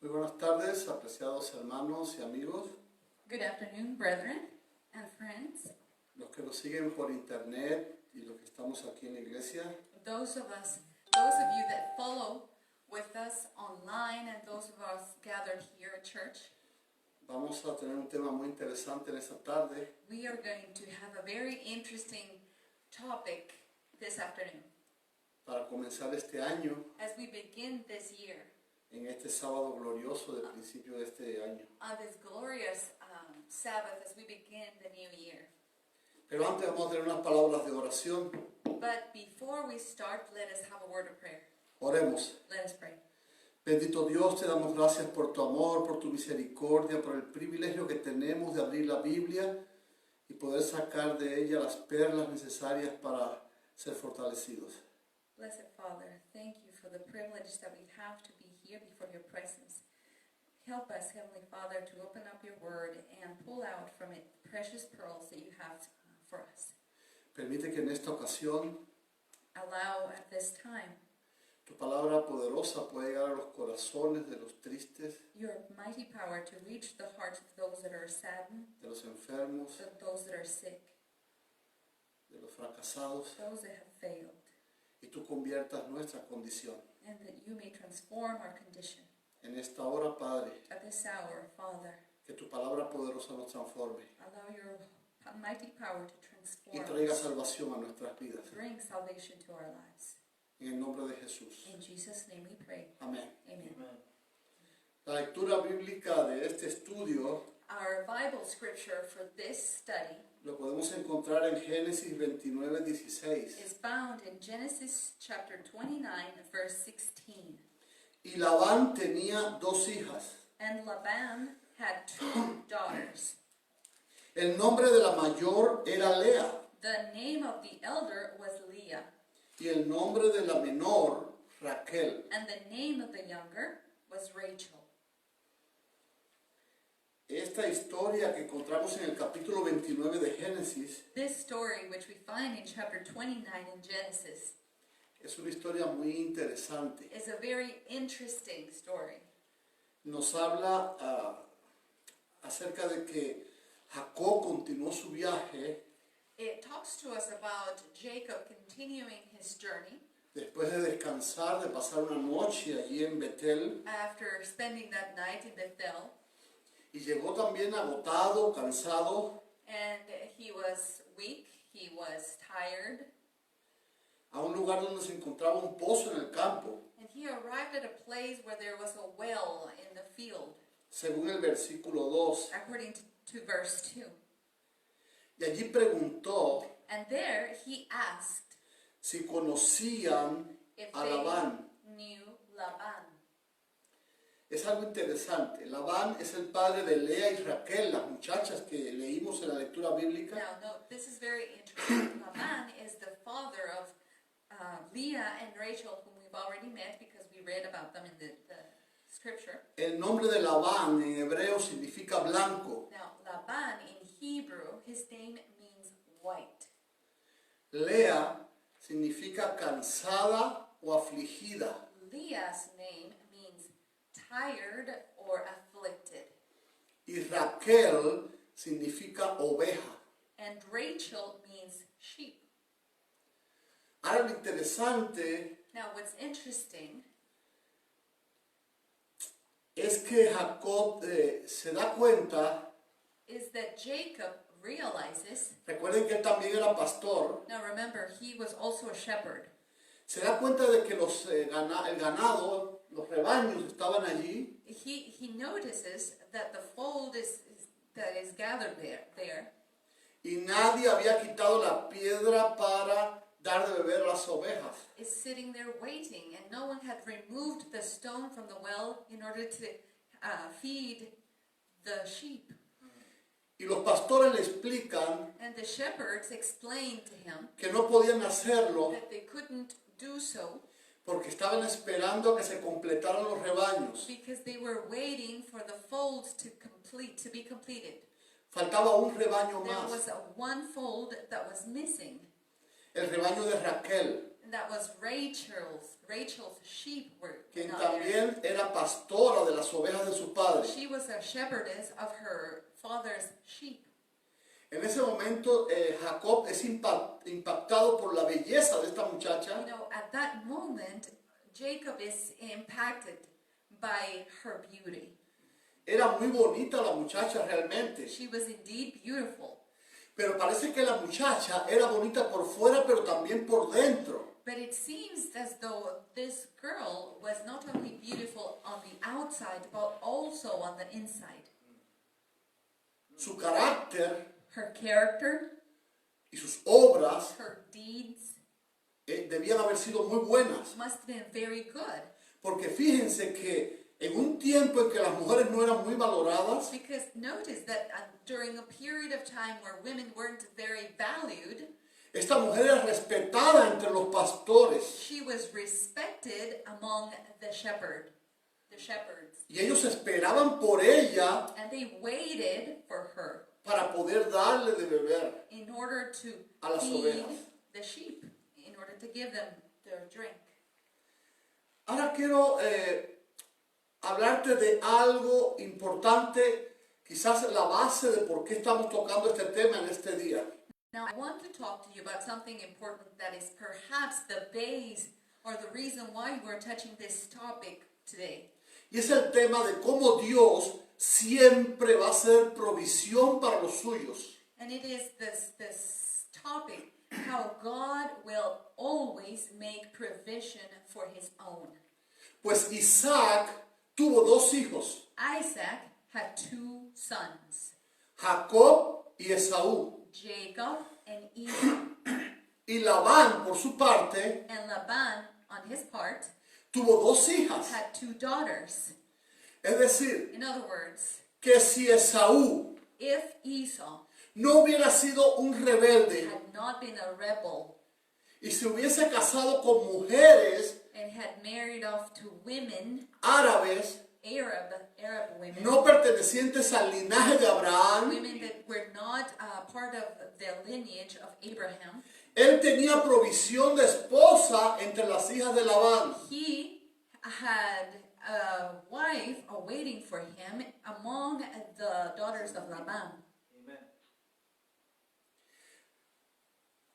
Muy buenas tardes, apreciados hermanos y amigos, Good afternoon, brethren and friends. los que nos siguen por internet y los que estamos aquí en la iglesia. Those of you that follow with us online and those of us gathered here at church, Vamos a tener un tema muy interesante en esta tarde. we are going to have a very interesting topic this afternoon Para comenzar este año, as we begin this year, en este sábado glorioso del principio de este año. on this glorious Sabbath as we begin the new year. Pero antes vamos a tener unas palabras de oración. But before we start, let us have a word of prayer. Oremos. Let us pray. Bendito Dios, te damos gracias por tu amor, por tu misericordia, por el privilegio que tenemos de abrir la Biblia y poder sacar de ella las perlas necesarias para ser fortalecidos. Blessed Father, thank you for the privilege that we have to be here before your presence. Help us, Heavenly Father, to open up your word and pull out from it precious pearls that you have for us. Permite que en esta ocasión Allow at this time tu palabra poderosa pueda llegar a los corazones de los tristes, your mighty power to reach the hearts of those that are saddened, de los enfermos, those that are sick, de los fracasados, those that have failed, y tú conviertas nuestra condición. and that you may transform our condition. En esta hora, Padre, At this hour, Father, que tu palabra poderosa nos transforme allow your mighty power to y transform traiga us, salvación a nuestras vidas. bring salvation to our lives. En el nombre de Jesús. In Jesus' name we pray. Amén. Amen. La lectura bíblica de este estudio Our Bible scripture for this study lo podemos encontrar en Génesis 29:16. is found in Genesis chapter 29, verse 16. Y Labán tenía dos hijas. And Laban had two daughters. El nombre de la mayor era Lea The name of the elder was Leah, y el nombre de la menor Raquel. and the name of the younger was Rachel. Esta historia que encontramos en el capítulo 29 de Génesis This story, which we find in chapter 29 in Genesis, es una historia muy interesante. is a very interesting story. Nos habla acerca de que Jacob continuó su viaje It talks to us about Jacob continuing his journey después de descansar, de pasar una noche allí en Betel, after spending that night in Bethel. y llegó también agotado, cansado, And he was weak, he was tired, a un lugar donde se encontraba un pozo en el campo, and he arrived at a place where there was a well in the field, según el versículo 2. according to verse 2. Y allí preguntó And there he asked si conocían if a they Labán. knew Laban. Es algo interesante. Labán es el padre de Lea y Raquel, las muchachas que leímos en la lectura bíblica. Now, no, this is very interesting. Laban is the father of Leah and Rachel, whom we've already met because we read about them in the scripture. El nombre de Labán en hebreo significa blanco. Now, Laban in Hebrew, his name means white. Lea significa cansada o afligida. Leah's name means tired or afflicted. Y Raquel significa oveja. And Rachel means sheep. Ahora lo interesante Now, what's interesting es que Jacob se da cuenta, is that Jacob realizes, recuerden que él también era pastor, now remember, he was also a shepherd. se da cuenta de que el ganado, los rebaños estaban allí, He notices that the fold that is gathered there, y nadie había quitado la piedra para dar de beber a las ovejas. is sitting there waiting, and no one had removed the stone from the well in order to feed the sheep. Y los pastores le explican And the shepherds explained to him que no podían hacerlo that they couldn't do so porque estaban esperando a que se completaran los rebaños. because they were waiting for the folds to be completed. Faltaba un rebaño There más, was one fold that was missing. el rebaño de Raquel. And that was Rachel's sheep were quien not there. también era pastora de las ovejas de su padre. She was a shepherdess of her father's sheep. En ese momento Jacob es impactado por la belleza de esta muchacha. You know, at that moment, Jacob is impacted by her beauty. Era muy bonita la muchacha realmente, She was indeed beautiful. pero parece que la muchacha era bonita por fuera, pero también por dentro. But it seems as though this girl was not only beautiful on the outside, but also on the inside. Su carácter Her character, y sus obras her deeds debían haber sido muy buenas. must have been very good. Porque fíjense que en un tiempo en que las mujeres no eran muy valoradas, Because notice that during a period of time where women weren't very valued, esta mujer era respetada entre los pastores she was respected among the shepherds. y ellos esperaban por ella And they waited for her para poder darle de beber in order to a las feed ovejas. the sheep, in order to give them their drink. Ahora quiero hablarte de algo importante, quizás la base de por qué estamos tocando este tema en este día. Now, I want to talk to you about something important that is perhaps the base or the reason why we're touching this topic today. Y es el tema de cómo Dios siempre va a hacer provisión para los suyos. And it is this topic, how God will always make provision for his own. Pues Isaac tuvo dos hijos, Isaac had two sons, Jacob y Esaú. Jacob and Esau. Y Labán, por su parte, And Laban, on his part, tuvo dos hijas. had two daughters. Es decir, In other words, que si Esaú if Esau no hubiera sido un rebelde had not been a rebel y se hubiese casado con mujeres and had married off to women, árabes, Arab women, no pertenecientes al linaje de Abraham, women that were not part of the lineage of Abraham, él tenía provisión de esposa entre las hijas de Labán. he had a wife awaiting for him among the daughters of Laban.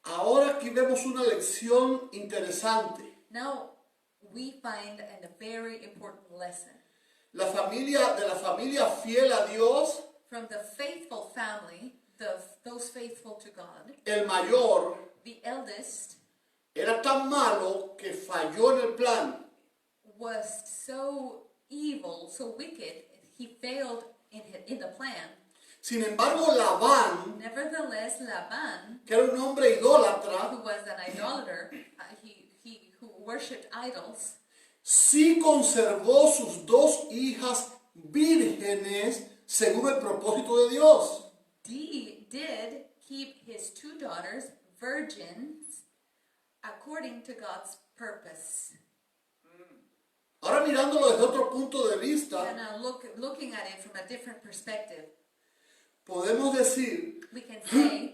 Ahora aquí vemos una lección interesante. Now, we find a very important lesson. De la familia fiel a Dios, From the faithful family, those faithful to God, el mayor the eldest era tan malo que falló en el plan. was so evil, so wicked, he failed in the plan. Sin embargo, Labán, Nevertheless, Laban, que era un hombre idólatra, who was an idolater, who worshipped idols, sí conservó sus dos hijas vírgenes según el propósito de Dios. did keep his two daughters virgins according to God's purpose. Ahora mirándolo desde otro punto de vista, And now looking at it from a different perspective, podemos decir we can say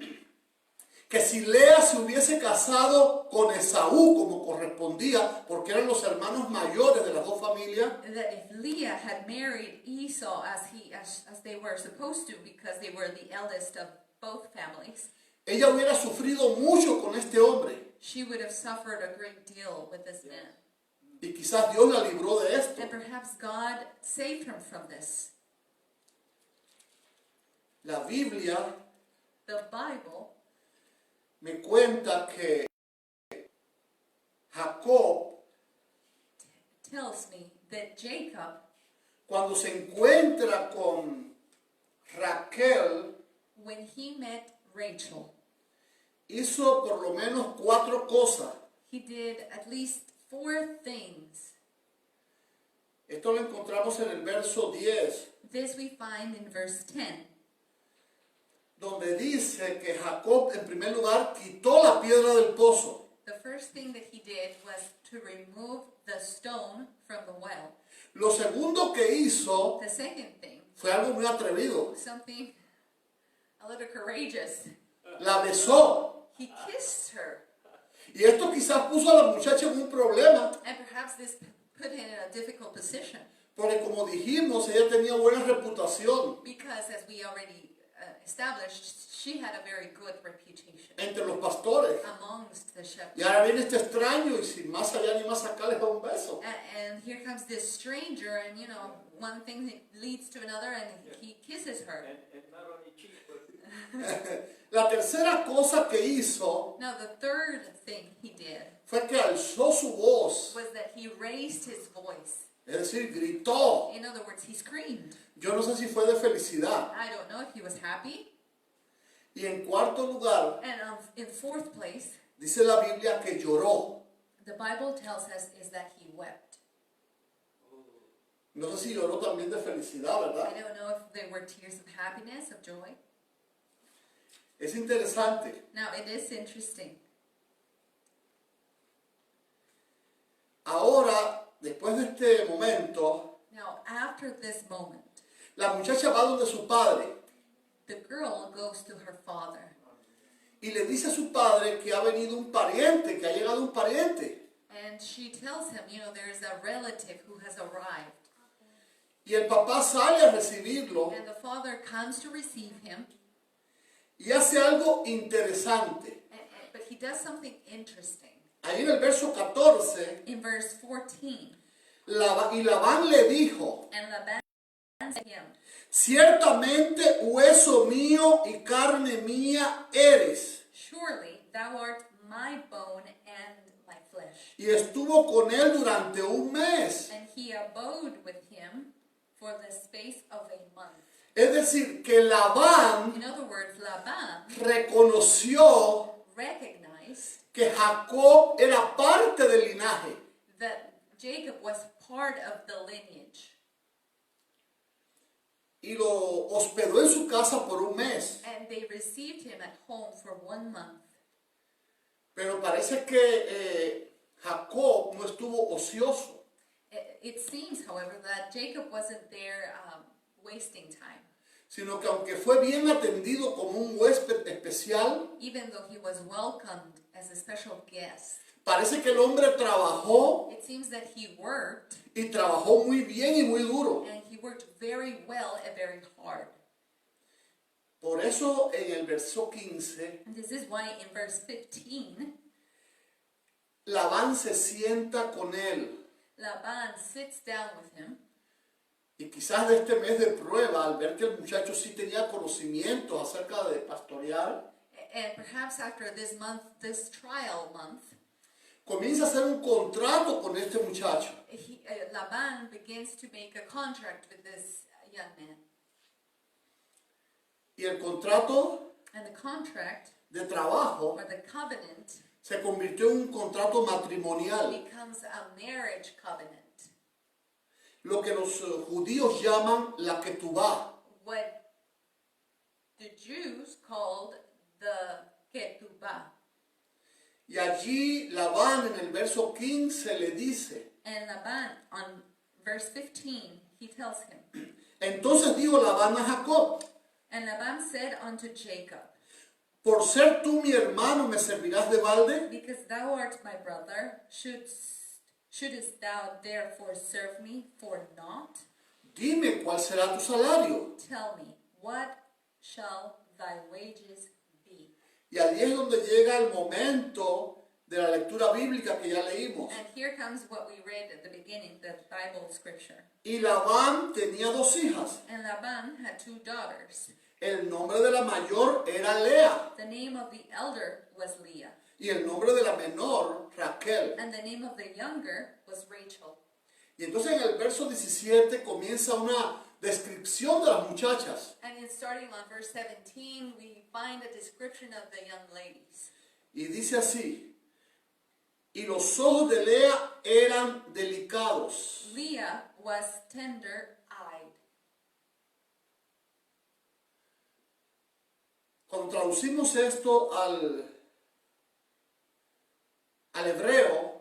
que si Lea se hubiese casado con Esaú como correspondía, porque eran los hermanos mayores de las dos familias, that if Leah had married Esau as they were supposed to, because they were the eldest of both families, ella hubiera sufrido mucho con este hombre. she would have suffered a great deal with this man. Y quizás Dios la libró de esto. And perhaps God saved her from this. La Biblia The Bible me cuenta que Jacob, tells me that Jacob, cuando se encuentra con Raquel, when he met Rachel, hizo por lo menos 4 cosas. he did at least 4 things. Esto lo encontramos en el verso 10, This we find in verse 10, donde dice que Jacob en primer lugar quitó la piedra del pozo. The first thing that he did was to remove the stone from the well. Lo segundo que hizo The second thing, fue algo muy atrevido. something a little courageous, La besó. he kissed her. Y esto quizás puso a la muchacha en un problema, And perhaps this put him in a difficult position porque como dijimos, ella tenía buena reputación because, as we already established, she had a very good reputation entre los pastores. amongst the shepherds. Y ahora viene este extraño y sin más allá ni más acá les da un beso. And here comes this stranger, and you know, one thing leads to another, and he kisses her. And not only cheap, but La tercera cosa que hizo Now, the third thing he did fue que alzó su voz, was that he raised his voice. es decir, gritó. In other words, he screamed. Yo no sé si fue de felicidad. I don't know if he was happy. Y en cuarto lugar, And in fourth place, dice la Biblia que lloró. the Bible tells us is that he wept. No sé si lloró también de felicidad, I ¿verdad? don't know if they were tears of happiness, of joy. Es interesante. Now, it is interesting. Ahora, después de este momento, Now, after this moment, la muchacha va donde su padre the girl goes to her father. y le dice a su padre que ha venido un pariente, que ha llegado un pariente. And she tells him, you know, there's a relative who has arrived. Y el papá sale a recibirlo And the father comes to receive him. y hace algo interesante. But he does something interesting. Ahí en el verso 14, In verse 14, y Labán le dijo, and Laban said to him, ciertamente hueso mío y carne mía eres. surely thou art my bone and my flesh. Y estuvo con él durante un mes. And he abode with him for the space of a month. Es decir, que Labán In other words, Laban reconoció recognized que Jacob era parte del linaje. that Jacob was part of the lineage. Y lo hospedó en su casa por un mes. And they received him at home for 1 month. Pero parece que Jacob no estuvo ocioso. It seems, however, that Jacob wasn't there wasting time. Sino que aunque fue bien atendido como un huésped especial, Even though he was welcomed as a special guest, parece que el hombre trabajó it seems that he worked, y trabajó muy bien y muy duro. and he worked very well and very hard. Por eso en el verso 15, And this is why in verse 15, Labán se sienta con él. Laban sits down with him. Y quizás de este mes de prueba, al ver que el muchacho sí tenía conocimientos acerca de pastorear, And perhaps after this month, this trial month, comienza a hacer un contrato con este muchacho. Laban begins to make a contract with this young man. Y el contrato And the contract, de trabajo or the covenant, se convirtió en un contrato matrimonial, becomes a marriage covenant. lo que los judíos llaman la ketubá. What the Jews called the ketubah. Y allí Labán en el verso 15 le dice, And Laban, on verse 15, he tells him, entonces dijo Labán a Jacob, and Laban said unto Jacob, por ser tú mi hermano me servirás de balde. because thou art my brother, shouldest thou therefore serve me for naught? Dime cuál será tu salario. Tell me, what shall thy wages be? Y allí es donde llega el momento de la lectura bíblica que ya leímos. And here comes what we read at the beginning, the Bible scripture. Y Labán tenía dos hijas. And Laban had 2 daughters. El nombre de la mayor era Lea The name of the elder was Leah, y el nombre de la menor Raquel. and the name of the younger was Rachel. Y entonces en el verso 17 comienza una descripción de las muchachas. And in starting on verse 17, we find a description of the young ladies. Y dice así, y los ojos de Lea eran delicados. Leah was tender-eyed. Cuando traducimos esto al hebreo,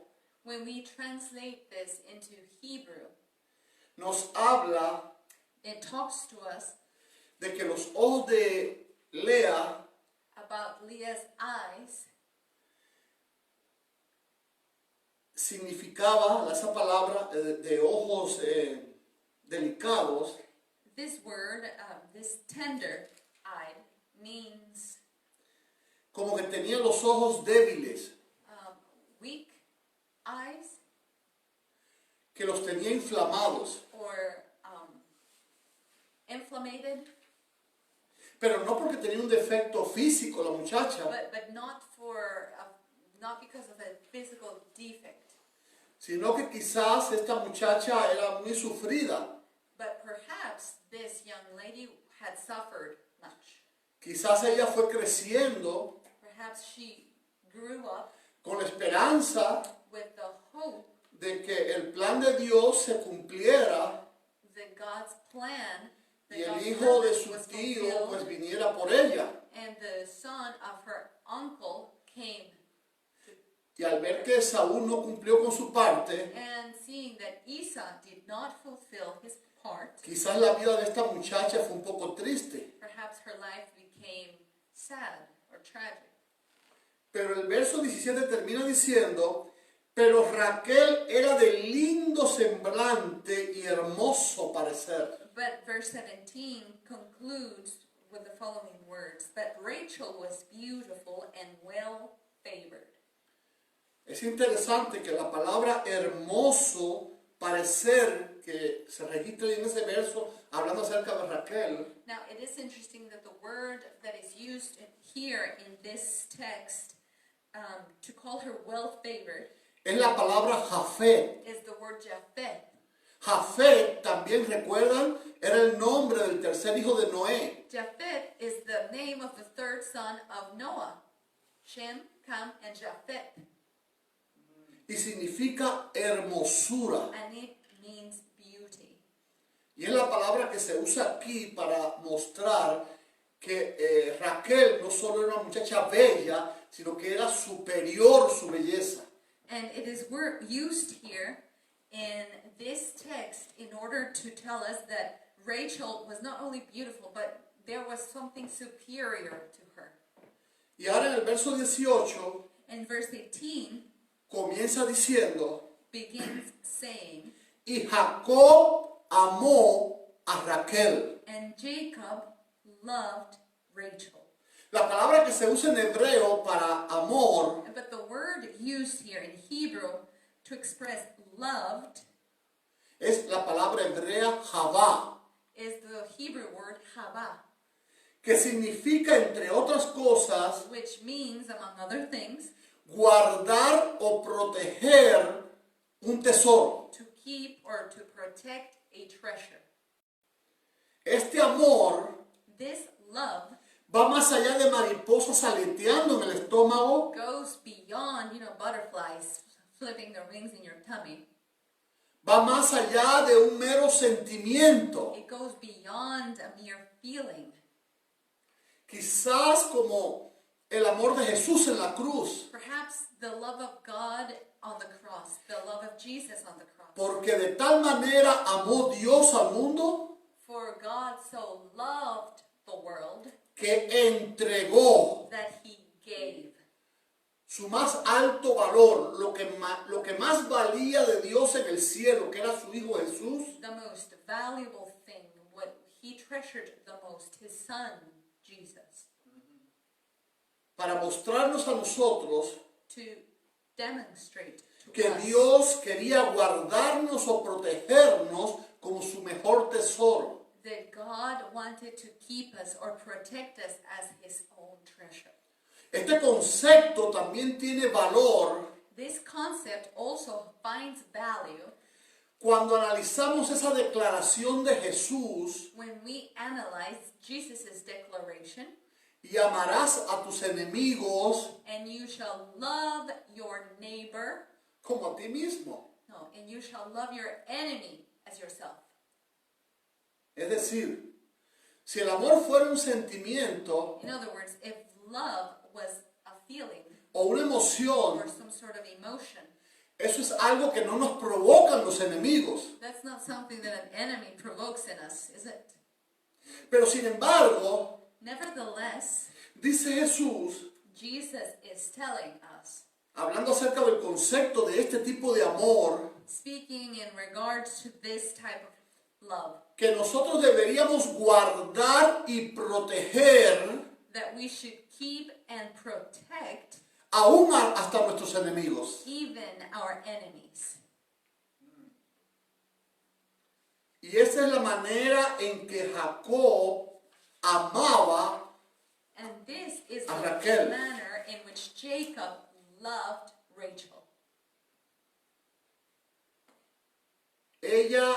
When we translate this into Hebrew, nos habla it talks to us de que los ojos de Lea about Leah's eyes significaba esa palabra de ojos delicados, This word, this tender-eyed, means como que tenía los ojos débiles, weak eyes que los tenía inflamados, or inflamed, pero no porque tenía un defecto físico la muchacha, but not not because of a physical defect, sino que quizás esta muchacha era muy sufrida. but perhaps this young lady had suffered much. Quizás ella fue creciendo Perhaps she grew up con la esperanza with the hope de que el plan de Dios se cumpliera that God's plan, that y el God's hijo de purpose su was tío fulfilled, pues viniera por ella. and the son of her uncle came. Y al ver que Saúl no cumplió con su parte, And seeing that Esau did not fulfill his part, quizás la vida de esta muchacha fue un poco triste. perhaps her life became sad or tragic. Pero el verso 17 termina diciendo, pero Raquel era de lindo semblante y hermoso parecer. But verse 17 concludes with the following words, but Rachel was beautiful and well favored. Es interesante que la palabra hermoso, parecer, que se registra en ese verso, hablando acerca de Raquel, Now, it is interesting that the word that is used here in this text to call her well favored es la palabra Jafet. is the word Japheth. Jafet, también recuerdan, era el nombre del tercer hijo de Noé. Japheth is the name of the third son of Noah, Shem, Ham, and Japheth, Y significa hermosura. and it means beauty. Y es la palabra que se usa aquí para mostrar que Raquel no solo era una muchacha bella, sino que era superior su belleza. And it is used here in this text in order to tell us that Rachel was not only beautiful, but there was something superior to her. Y ahora en el verso 18 And verse 18 comienza diciendo, begins saying, y Jacob amó a Raquel. and Jacob loved Rachel. La palabra que se usa en hebreo para amor But the word used here in Hebrew to express loved es la palabra hebrea Javá, is the Hebrew word hava, que significa, entre otras cosas, which means, among other things, guardar o proteger un tesoro. to keep or to protect a treasure. Este amor This love va más allá de mariposas aleteando en el estómago, goes beyond, butterflies flipping their wings in your tummy. va más allá de un mero sentimiento. It goes beyond a mere feeling. Quizás como el amor de Jesús en la cruz, Perhaps the love of God on the cross, the love of Jesus on the cross. porque de tal manera amó Dios al mundo For God so loved the world que entregó that he gave su más alto valor, lo que más valía de Dios en el cielo, que era su Hijo Jesús, the most valuable thing, what he treasured the most, his son, Jesus, para mostrarnos a nosotros to demonstrate to que us Dios quería guardarnos o protegernos como su mejor tesoro. that God wanted to keep us or protect us as his own treasure. Este concepto también tiene valor This concept also finds value cuando analizamos esa declaración de Jesús, when we analyze Jesus' declaration, y amarás a tus enemigos and you shall love your neighbor, como a ti mismo. no, and you shall love your enemy as yourself. Es decir, si el amor fuera un sentimiento In other words, if love was a feeling o una emoción, or some sort of emotion, eso es algo que no nos provocan los enemigos. that's not something that an enemy provokes in us, is it? Pero sin embargo, Nevertheless, dice Jesús, Jesus is telling us, hablando acerca del concepto de este tipo de amor, speaking in regards to this type of love, que nosotros deberíamos guardar y proteger that we should keep and protect aún hasta nuestros enemigos. even our enemies. Y esa es la manera en que Jacob amaba And this is a the Raquel. manner in which Jacob loved Rachel. Ella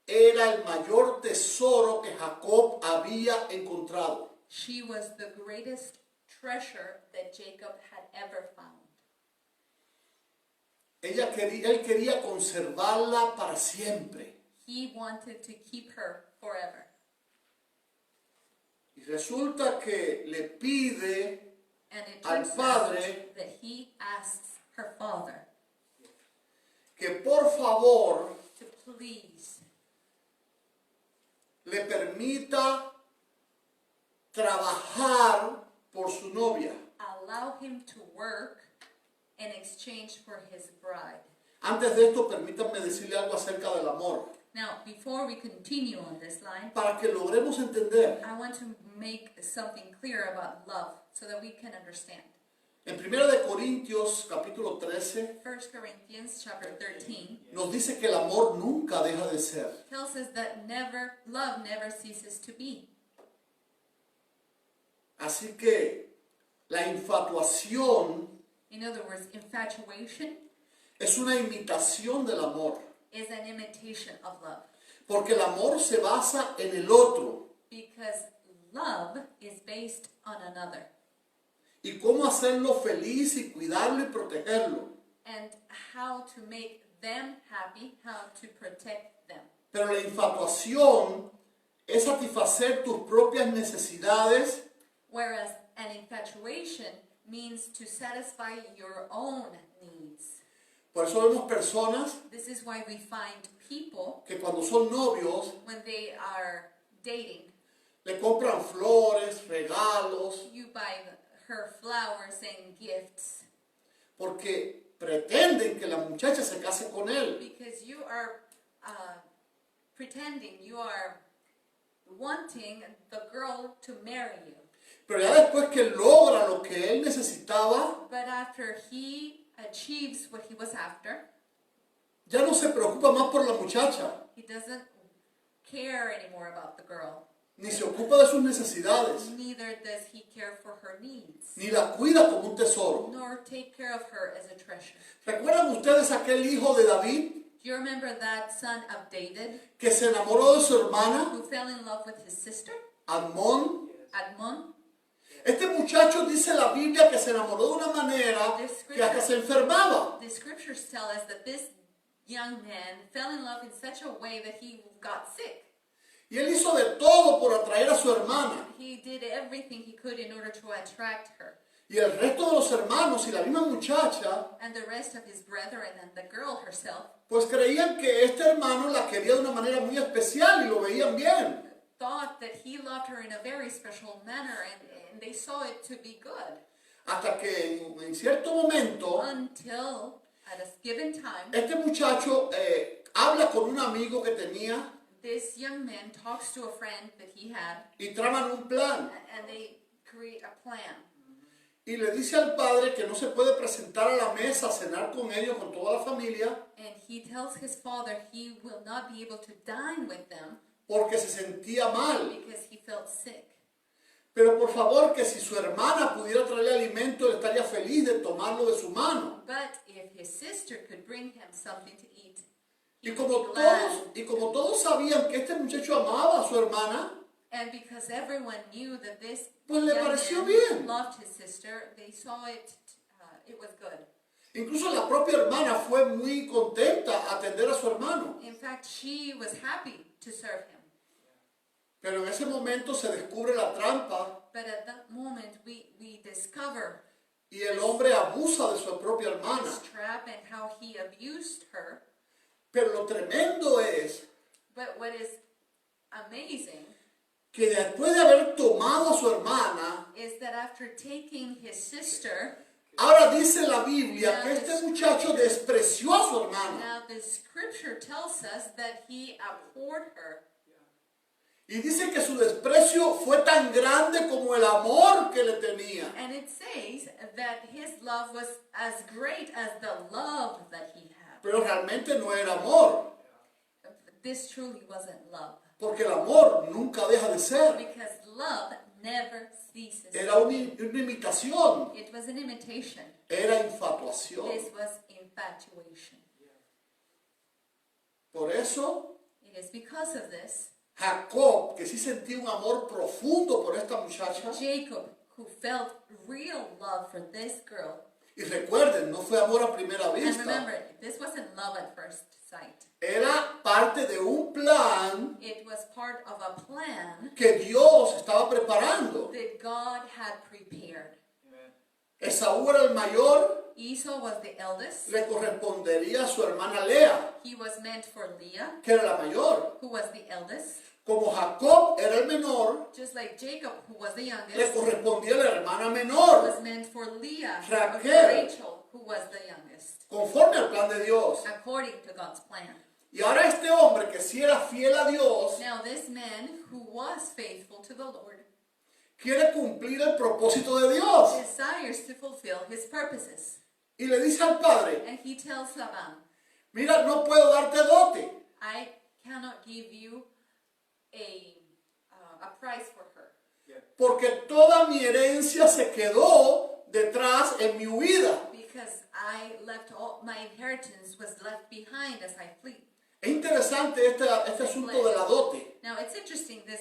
era el mayor tesoro que Jacob había encontrado. She was the greatest treasure that Jacob had ever found. Él quería conservarla para siempre. He wanted to keep her forever. Y resulta que le pide And it al turns out padre that he asks her father que por favor to please le permita trabajar por su novia. allow him to work in exchange for his bride. Antes de esto, permítanme decirle algo acerca del amor, Now, before we continue on this line, para que logremos entender. I want to make something clear about love so that we can understand. En 1 de Corintios capítulo 13 1 Corinthians chapter 13 nos dice que el amor nunca deja de ser. tells us that love never ceases to be. Así que la infatuación In other words, infatuation es una imitación del amor, is an imitation of love. porque el amor se basa en el otro Because love is based on another. y cómo hacerlo feliz y cuidarlo y protegerlo. And how to make them happy, how to protect them. Pero la infatuación es satisfacer tus propias necesidades Whereas an infatuation means to satisfy your own needs. Por eso vemos personas This is why we find people, que cuando son novios when they are dating, le compran flores, regalos, you buy her flowers and gifts porque pretenden que la muchacha se case con él. because you are pretending, you are wanting the girl to marry you. Pero ya después que logra lo que él necesitaba, But after he achieves what he was after, ya no se preocupa más por la muchacha, he doesn't care anymore about the girl. ni se ocupa de sus necesidades, Neither does he care for her needs, ni la cuida como un tesoro. nor take care of her as a treasure. ¿Recuerdan ustedes aquel hijo de David Do you remember that son of David que se enamoró de su hermana, who fell in love with his sister, Amnón? Admon? Este muchacho dice la Biblia que se enamoró de una manera que hasta se enfermaba. The scriptures tell us that this young man fell in love in such a way that he got sick. Y él hizo de todo por atraer a su hermana. He did everything he could in order to attract her. Y el resto de los hermanos y la misma muchacha, And the rest of his brethren and the girl herself pues creían que este hermano la quería de una manera muy especial y lo veían bien. thought that he loved her in a very special manner, and they saw it to be good. Hasta que en cierto momento, Until at a given time, este muchacho habla con un amigo que tenía this young man talks to a friend that he had, y traman un plan. and they create a plan. Y le dice al padre que no se puede presentar a la mesa a cenar con ellos, con toda la familia, And he tells his father he will not be able to dine with them porque se sentía mal. because he felt sick. Pero por favor, que si su hermana pudiera traerle alimento, él estaría feliz de tomarlo de su mano. But if his sister could bring him something to eat, he Y would como be glad. todos sabían que este muchacho amaba a su hermana, And because everyone knew that this pues le young pareció man bien. loved his sister, they saw it was good. Incluso la propia hermana fue muy contenta a atender a su hermano. In fact, she was happy to serve him. Pero en ese momento se descubre la trampa But at that moment, we discover y el hombre abusa de su propia hermana. this trap and how he abused her. Pero lo tremendo es But what is amazing que después de haber tomado a su hermana, is that after taking his sister, Ahora dice la Biblia que este muchacho despreció a su hermana. Now the scripture tells us that he abhorred her. Y dice que su desprecio fue tan grande como el amor que le tenía. And it says that his love was as great as the love that he had. Pero realmente no era amor, This truly wasn't love. porque el amor nunca deja de ser. Because love never ceases. Era una imitación, It was an imitation. era infatuación. This was infatuation. Por eso, It is because of this, Jacob, que sí sentía un amor profundo por esta muchacha, Jacob, who felt real love for this girl, y recuerden, no fue amor a primera and vista, remember, this wasn't love at first sight. era parte de un plan It was part of a plan que Dios estaba preparando. that God had prepared. Esaú era el mayor, Esau was the eldest. le correspondería a su hermana Lea, He was meant for Leah, que era la mayor. who was the eldest. Como Jacob era el menor, Just like Jacob, who was the le youngest, correspondía a la hermana menor, was meant for Leah, Raquel. or for Rachel, who was the youngest, conforme al plan de Dios. according to God's plan. Y ahora este hombre que sí era fiel a Dios, Now this man, who was faithful to the Lord, quiere cumplir el propósito de Dios. desires to fulfill his purposes. Y le dice al padre, And he tells Laban, mira, no puedo darte dote, I cannot give you a price for her, porque toda mi herencia se quedó detrás en mi huida. because I left all my inheritance was left behind as I flee. Es interesante este asunto de la dote, Now it's interesting this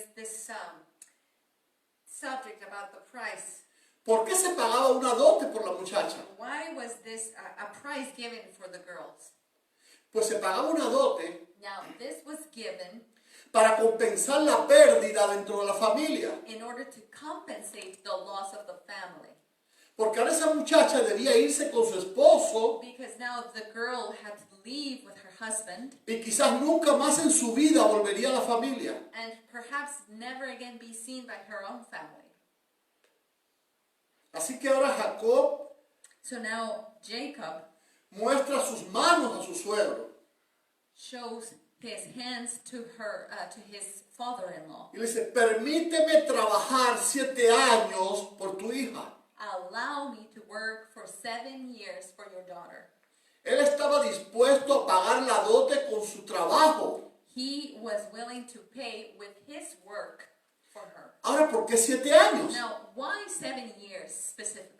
subject about the price. ¿por qué se pagaba una dote por la muchacha? Why was this a price given for the girls? Pues se pagaba una dote Now this was given para compensar la pérdida dentro de la familia, in order to compensate the loss of the family, porque ahora esa muchacha debía irse con su esposo because now the girl had to leave with her husband y quizás nunca más en su vida volvería a la familia. and perhaps never again be seen by her own family. Así que ahora Jacob So now Jacob muestra sus manos a su suegro shows his hands to his father-in-law. y le dice, permíteme trabajar 7 años por tu hija. Allow me to work for 7 years for your daughter. Él estaba dispuesto a pagar la dote con su trabajo. He was willing to pay with his work for her. Ahora, ¿por qué 7 años? Now, why 7 years specifically?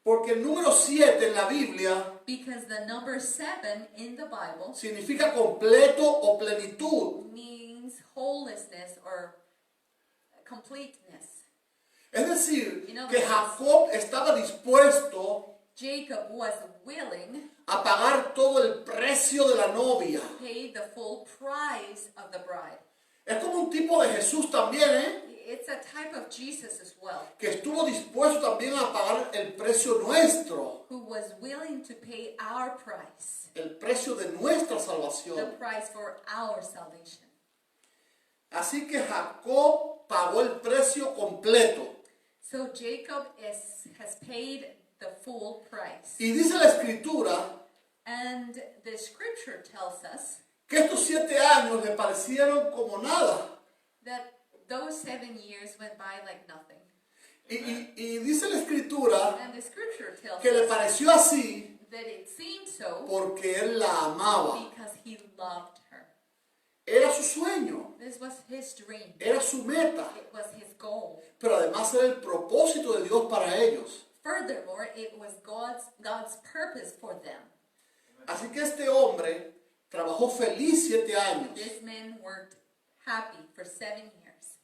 Porque el número 7 en la Biblia Because the number 7 in the Bible significa completo o plenitud. means wholeness or completeness. Es decir, You know, que Jacob estaba dispuesto Jacob was willing a pagar todo el precio de la novia. to pay the full price of the bride. Es como un tipo de Jesús también, ¿eh? It's a type of Jesus as well, Que estuvo dispuesto también a pagar el precio nuestro, who was willing to pay our price, el precio de nuestra the salvación. price for our salvation. Así que Jacob pagó el precio completo. So Jacob has paid the full price. Y dice la escritura And the scripture tells us que estos 7 años le parecieron como nada. that those 7 years went by like nothing. Y dice la escritura And the scripture tells que le us pareció así that it seemed so porque él la amaba. because he loved her. Era su sueño, This was his dream. era su meta, It was his goal. pero además era el propósito de Dios para ellos. Furthermore, it was God's purpose for them. Así que este hombre trabajó feliz 7 años. This man worked happy for 7 years.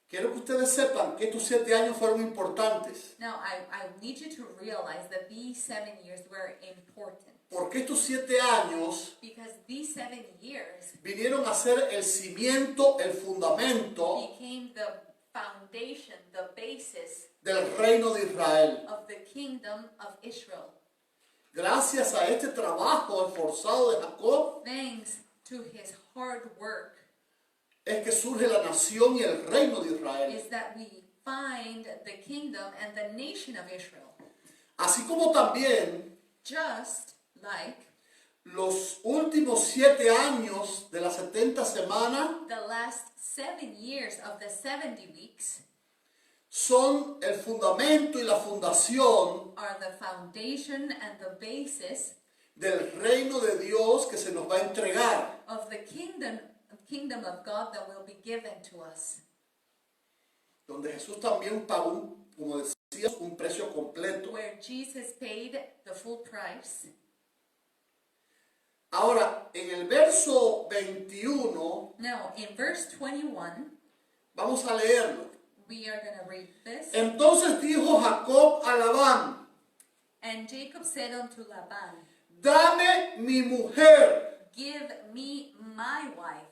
Quiero que ustedes sepan que estos 7 años fueron importantes, Now, I need you to realize that these 7 years were important. porque estos 7 años Because these 7 years vinieron a ser el cimiento, el fundamento became the foundation, the basis del reino de Israel. of the kingdom of Israel. Gracias a este trabajo esforzado de Jacob, Thanks to his hard work es que surge la nación y el reino de Israel. is that we find the kingdom and the nation of Israel. Así como también just like los últimos 7 años de las 70 semanas the last 7 years of the 70 weeks son el fundamento y la fundación are the foundation and the basis del reino de Dios que se nos va a entregar. of the kingdom of God that will be given to us, Donde Jesús también pagó, como decías, un precio completo. where Jesus paid the full price. Ahora, en el verso 21, Now, in verse 21, vamos a leerlo. we are going to read this. Entonces dijo Jacob a Labán, And Jacob said unto Laban, dame mi mujer, give me my wife,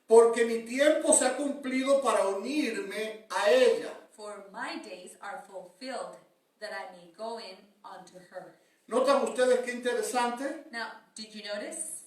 porque mi tiempo se ha cumplido para unirme a ella. for my days are fulfilled, that I may go in unto her. ¿Notan ustedes qué interesante? Now, did you notice?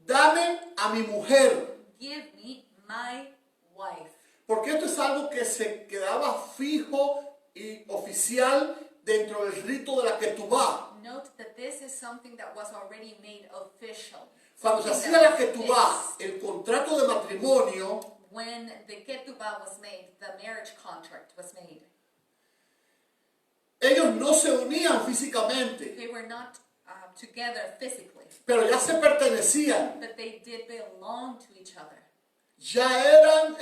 Dame a mi mujer, Give me my wife. porque esto es algo que se quedaba fijo y oficial dentro del rito de la ketubá. Note that this is something that was already made official. Cuando se Something hacía la that was ketubá, fixed. el contrato de matrimonio, When the ketubah was made, the marriage contract was made. ellos no se unían físicamente, They were not together physically, pero ya se pertenecían, but they did belong to each other. ya eran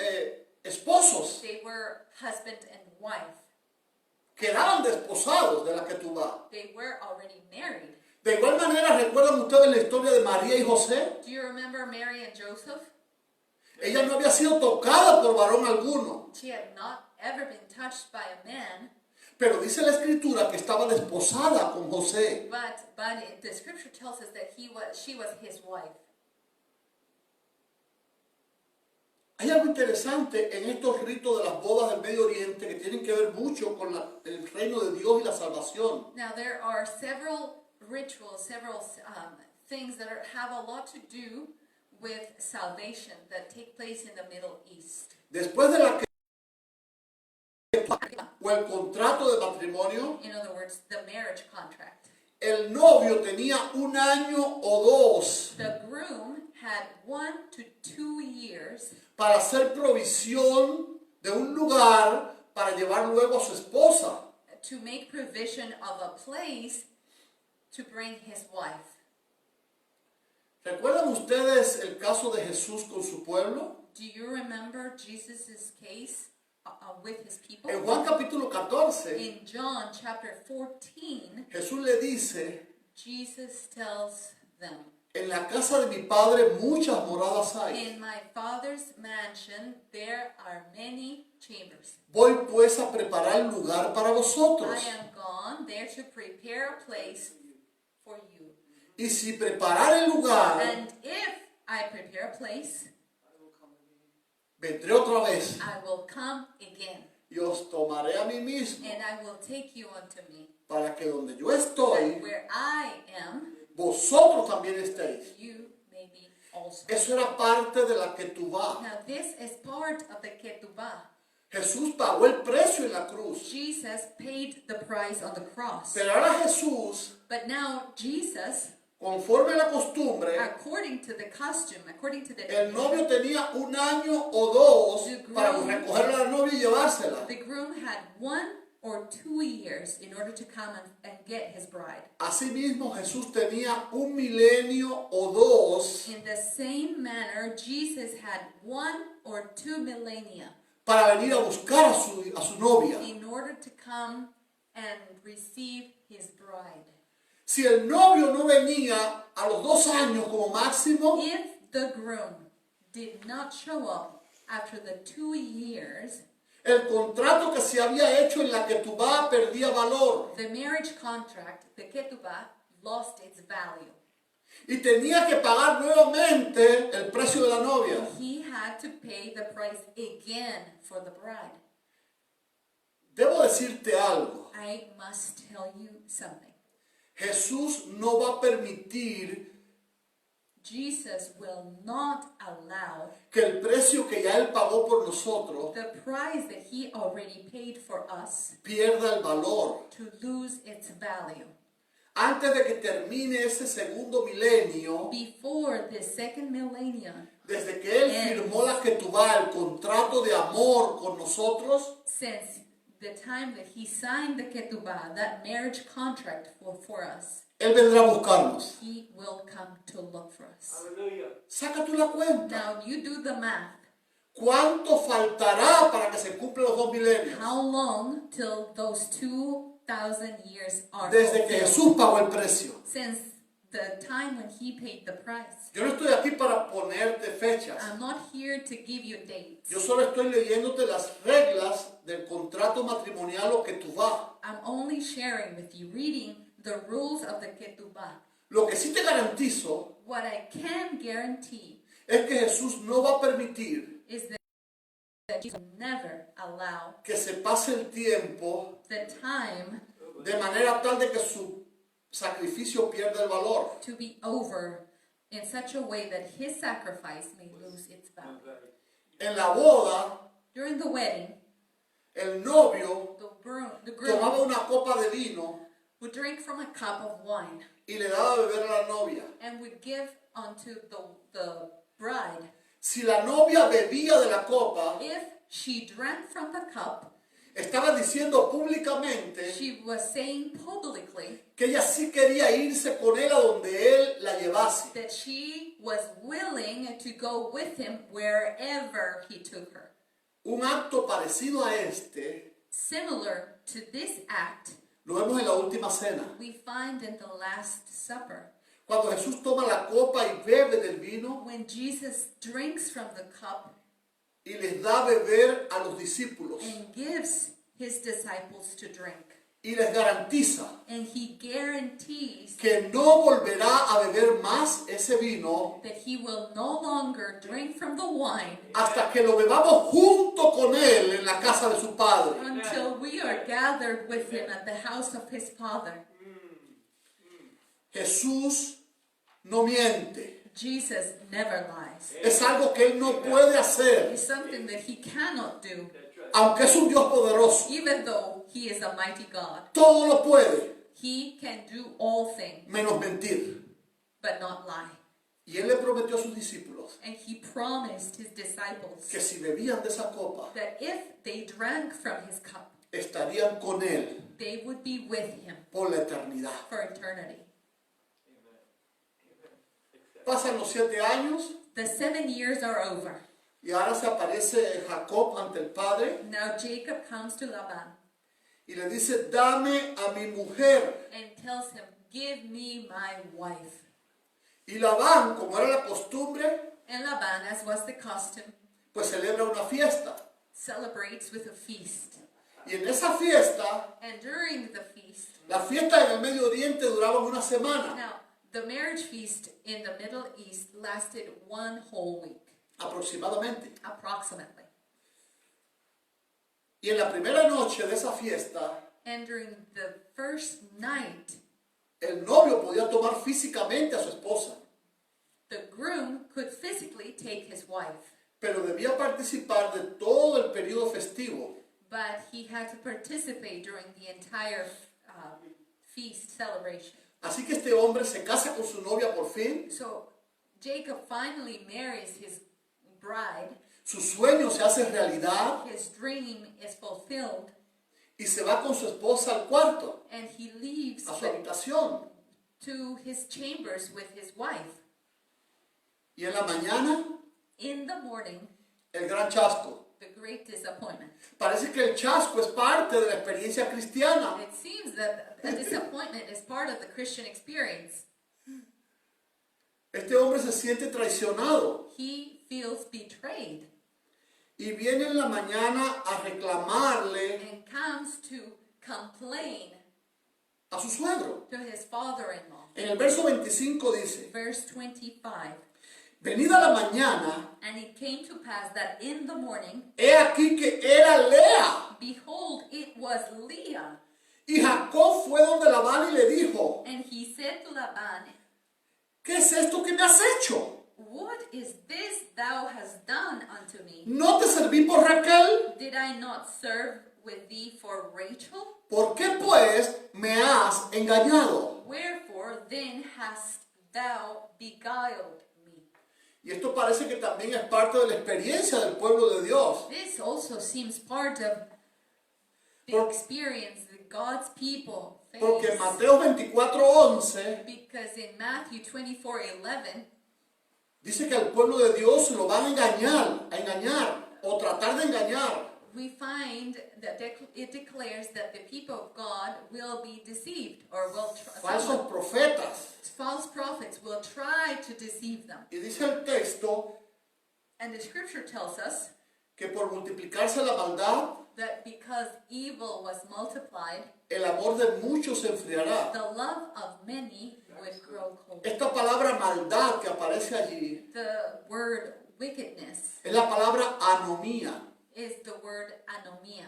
esposos, They were husband and wife. quedaban desposados de la ketubá. They were already married. De igual manera, ¿recuerdan ustedes la historia de María y José? Do you remember Mary and Joseph? Ella no había sido tocada por varón alguno, She had not ever been touched by a man, pero dice la escritura que estaba desposada con José. but the scripture tells us that she was his wife. Hay algo interesante en estos ritos de las bodas del Medio Oriente que tienen que ver mucho con el reino de Dios y la salvación. Now there are several rituals, several things that have a lot to do with salvation that take place in the Middle East. Después de la o el contrato de matrimonio, In other words, the marriage contract. el novio tenía 1 año o 2 The groom had 1 to 2 years para hacer provisión de un lugar para llevar luego a su esposa. to make provision of a place to bring his wife. ¿Recuerdan ustedes el caso de Jesús con su pueblo? Do you remember Jesus' case with his people? En Juan capítulo 14, In John chapter 14, Jesús le dice, Jesus tells them, en la casa de mi padre muchas moradas hay. in my Father's mansion there are many chambers. Voy pues a preparar lugar para vosotros. I am gone there to prepare a place for you. Y si preparar el lugar, And if I prepare a place, vendré otra vez I will come again, y os tomaré a mí mismo, and I will take you unto me, para que donde yo that estoy, where I am, vosotros también estéis. you may be also. Eso era parte de la ketubá. Now this is part of the ketubah. Jesús pagó el precio en la cruz. Jesus paid the price on the cross. Pero ahora Jesús, But now Jesus, conforme a la costumbre, according to the costume, according to the el novio tenía 1 año o 2 The para groom- recoger a la novia y llevársela. the groom had 1 or 2 years in order to come and get his bride. Asimismo, Jesús tenía 1 milenio o 2 In the same manner, Jesus had 1 or 2 millennia para venir a buscar a su novia. in order to come and receive his bride. Si el novio no venía a los 2 años como máximo, If the groom did not show up after the 2 years, el contrato que se había hecho en la ketubá perdía valor the marriage contract, the ketubah, lost its value. y tenía que pagar nuevamente el precio de la novia. He had to pay the price again for the bride. Debo decirte algo, I must tell you something. Jesús no va a permitir Jesus will not allow que el precio que ya Él pagó por nosotros the price that he already paid for us pierda el valor. to lose its value. antes de que termine ese segundo milenio, before the second millennium, desde que Él firmó la Ketubá, el contrato de amor con nosotros, since the time that he signed the ketubah, that marriage contract for us, Él vendrá a buscarnos. he will come to look for us. Hallelujah. Saca tú la cuenta. Now you do the math. ¿Cuánto faltará para que se cumplan los 2 milenios? How long till those 2,000 years are Desde que fulfilled? Jesús pagó el precio. Since the time when he paid the price. Yo no estoy aquí para ponerte fechas. I'm not here to give you dates. Yo solo estoy leyéndote las reglas del contrato matrimonial o Ketubá. I'm only sharing with you, reading the rules of the ketubah. Lo que sí te garantizo What I can guarantee es que Jesús no va a permitir is that you will never allow que se pase el tiempo the time de manera tal de que su sacrificio pierda el valor. to be over in such a way that his sacrifice may lose its value. En la boda, During the wedding, el novio the tomaba groom una copa de vino would drink from a cup of wine y le daba a beber a la novia. and would give unto the bride. Si la novia bebía de la copa, If she drank from the cup, estaba diciendo públicamente she was saying publicly que ella sí quería irse con él a donde él la llevase. that she was willing to go with him wherever he took her. Un acto parecido a este Similar to this act, lo vemos en la última cena. we find in the Last Supper. Cuando Jesús toma la copa y bebe del vino When Jesus drinks from the cup y les da a beber a los discípulos and gives his disciples to drink, y les garantiza and he guarantees que no volverá a beber más ese vino that he will no longer drink from the wine hasta que lo bebamos junto con él en la casa de su padre. until we are gathered with him at the house of his Father. Jesús no miente. Jesus never lies. Es algo que él no puede hacer, It's something that he cannot do, aunque es un Dios poderoso. even though he is a mighty God. Todo lo puede, He can do all things, menos mentir. but not lie. Y él le prometió a sus discípulos And he promised his disciples que si bebían de esa copa, that if they drank from his cup, estarían con él they would be with him por la eternidad. for eternity. Pasan los 7 años The 7 years are over. y ahora se aparece Jacob ante el padre Now Jacob comes to Laban y le dice, dame a mi mujer. and tells him, give me my wife. Y Labán, como era la costumbre, And Laban, as was the custom, pues celebra una fiesta. celebrates with a feast. Y en esa fiesta, And during the feast, la fiesta en el Medio Oriente duraba una semana now the marriage feast in the Middle East lasted 1 whole week, aproximadamente. approximately. Y en la primera noche de esa fiesta, And during the first night, el novio podía tomar físicamente a su esposa, the groom could physically take his wife, pero debía participar de todo el periodo festivo. but he had to participate during the entire feast celebration. Así que este hombre se casa con su novia por fin, So Jacob finally marries his bride, su sueño se hace realidad his dream is fulfilled, y se va con su esposa al cuarto, and he leaves a su habitación. to his chambers with his wife. Y en la mañana, In the morning, el gran chasco. the great disappointment. Parece que el chasco es parte de la experiencia cristiana. It seems that a disappointment is part of the Christian experience. Este hombre se siente traicionado He feels betrayed y viene en la mañana a reclamarle and comes to complain a su suegro. to his father-in-law. En el verso 25 dice, Verse 25, venida la mañana, and it came to pass that in the morning, he aquí que era Lea. behold, it was Leah. Y Jacob fue donde Labán y le dijo, And he said to Laban, ¿qué es esto que me has hecho? what is this thou hast done unto me? ¿No te serví por Raquel? Did I not serve with thee for Rachel? ¿Por qué pues me has engañado? Wherefore then hast thou beguiled me? Y esto parece que también es parte de la experiencia del pueblo de Dios. This also seems part of the Por- experience that God's people Porque face. en Mateo 24:11 Because in Matthew 24:11, dice que al pueblo de Dios lo van a engañar o tratar de engañar. we find that it declares that the people of God will be deceived, or will Falsos profetas. false prophets will try to deceive them. Y dice el texto And the scripture tells us que por multiplicarse la maldad, that because evil was multiplied, el amor de muchos se enfriará. the love of many would grow cold. Esta palabra maldad que aparece allí The word wickedness es la palabra anomía is the word anomia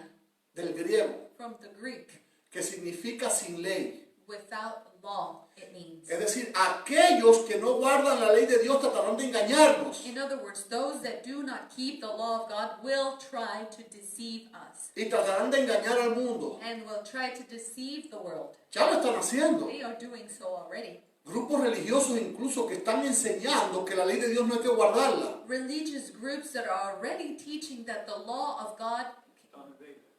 del griego, from the Greek. que significa sin ley. Without law, it means. Es decir, aquellos que no guardan la ley de Dios tratarán de engañarnos In other words, those that do not keep the law of God will try to deceive us y tratarán de engañar al mundo. and will try to deceive the world. Ya lo están haciendo. They are doing so already. Grupos religiosos incluso que están enseñando que la ley de Dios no hay que guardarla. Religious groups that are already teaching that the law of God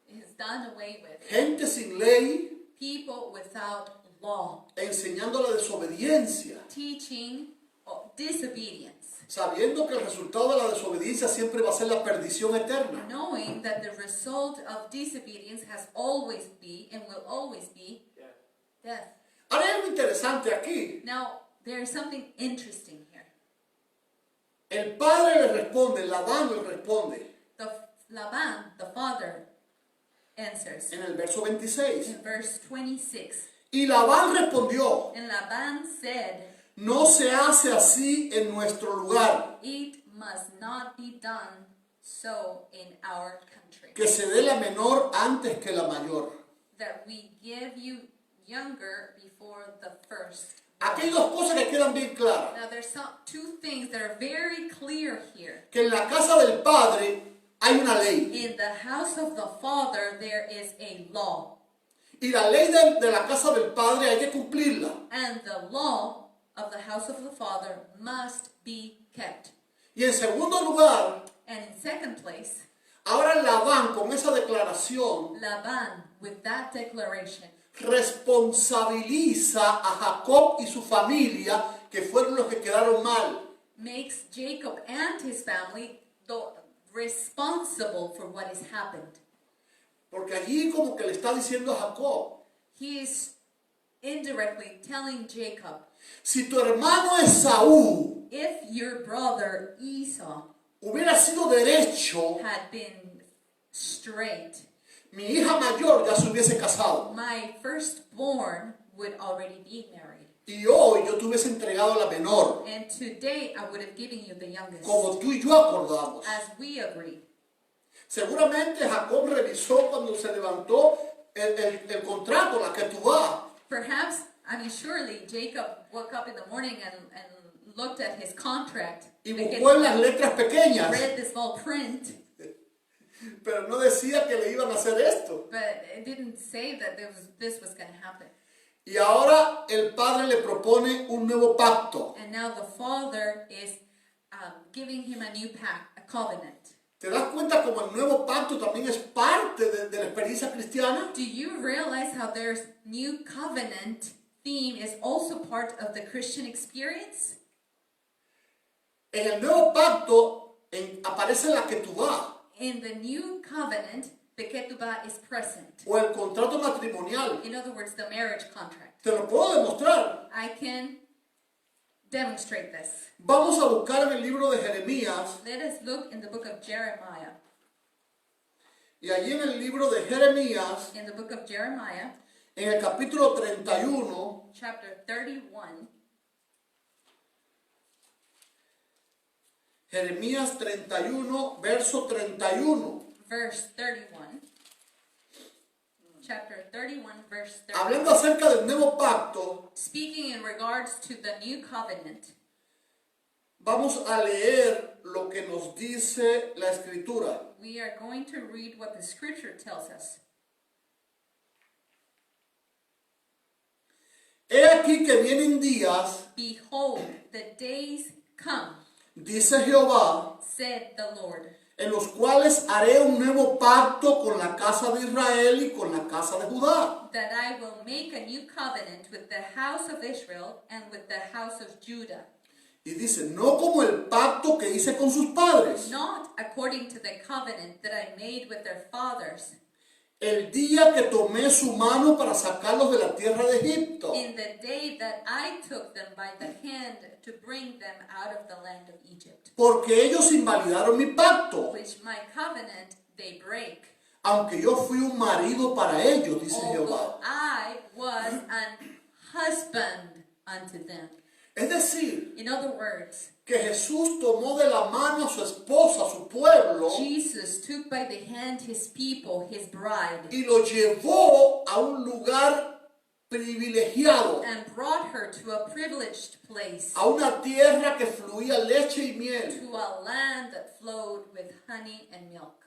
is done away with. Gente sin ley People without law enseñando la desobediencia, teaching disobedience, sabiendo que el resultado de la desobediencia siempre va a ser la perdición eterna. knowing that the result of disobedience has always been and will always be death. Ahora hay algo interesante aquí. Now, there is something interesting here. El padre le responde, Labán le responde Laban, the father, answers en el verso 26. in verse 26. Y Labán respondió, And Laban said, no se hace así en nuestro lugar, it must not be done so in our country, que se dé la menor antes que la mayor. that we give you younger before the first. Aquí hay dos cosas que quedan bien claras. Now there's two things that are very clear here. Que en la casa del padre hay una ley. In the house of the father there is a law, Y la ley de la casa del padre hay que cumplirla. and the law of the house of the father must be kept. Y en segundo lugar, And in second place, ahora Labán con esa declaración Laban, with that declaration, responsabiliza a Jacob y su familia, que fueron los que quedaron mal. makes Jacob and his family responsible for what has happened. Porque allí como que le está diciendo a Jacob, He is indirectly telling Jacob, si tu hermano Esaú if your brother Esau hubiera sido derecho, had been straight, mi hija mayor ya se hubiese casado. my firstborn would already be married. Y hoy yo te hubiese entregado la menor, And today I would have given you the youngest, como tú y yo acordamos. as we agreed. Seguramente Jacob revisó cuando se levantó el contrato, la ketubá, Perhaps, surely Jacob woke up in the morning and looked at his contract, y buscó en las and letras pequeñas, read the small print, pero no decía que le iban a hacer esto. but it didn't say that this was going to happen. Y ahora el padre le propone un nuevo pacto. And now the father is giving him a new pact, a covenant. ¿Te das cuenta como el nuevo pacto también es parte de la experiencia cristiana? Do you realize how there's new covenant theme is also part of the Christian experience? En el nuevo pacto aparece la ketubá In the new covenant, the ketubah is present. o el contrato matrimonial. In other words, the marriage contract. Te lo puedo demostrar. I can demonstrate this. Vamos a buscar en el libro de Jeremías. Let us look in the book of Jeremiah. Y allí en el libro de Jeremías, In the book of Jeremiah, en el capítulo 31, chapter 31, Jeremías 31, verso 31. verse 31. Chapter 31, verse 31. Hablando acerca del nuevo pacto, Speaking in regards to the new covenant, vamos a leer lo que nos dice la Escritura. we are going to read what the scripture tells us. He aquí que vienen días, Behold, the days come, dice Jehová, said the Lord, en los cuales haré un nuevo pacto con la casa de Israel y con la casa de Judá. that I will make a new covenant with the house of Israel and with the house of Judah, Y dice, no como el pacto que hice con sus padres, not according to the covenant that I made with their fathers, el día que tomé su mano para sacarlos de la tierra de Egipto, in the day that I took them by the hand to bring them out of the land of Egypt, porque ellos invalidaron mi pacto, which my covenant they break, aunque yo fui un marido para ellos, dice although Jehová. I was an husband unto them. Es decir, In other words, que Jesús tomó de la mano a su esposa, a su pueblo, Jesus took by the hand his people, his bride, y lo llevó a un lugar privilegiado, and brought her to a privileged place, a una tierra que fluía leche y miel, to a land that flowed with honey and milk,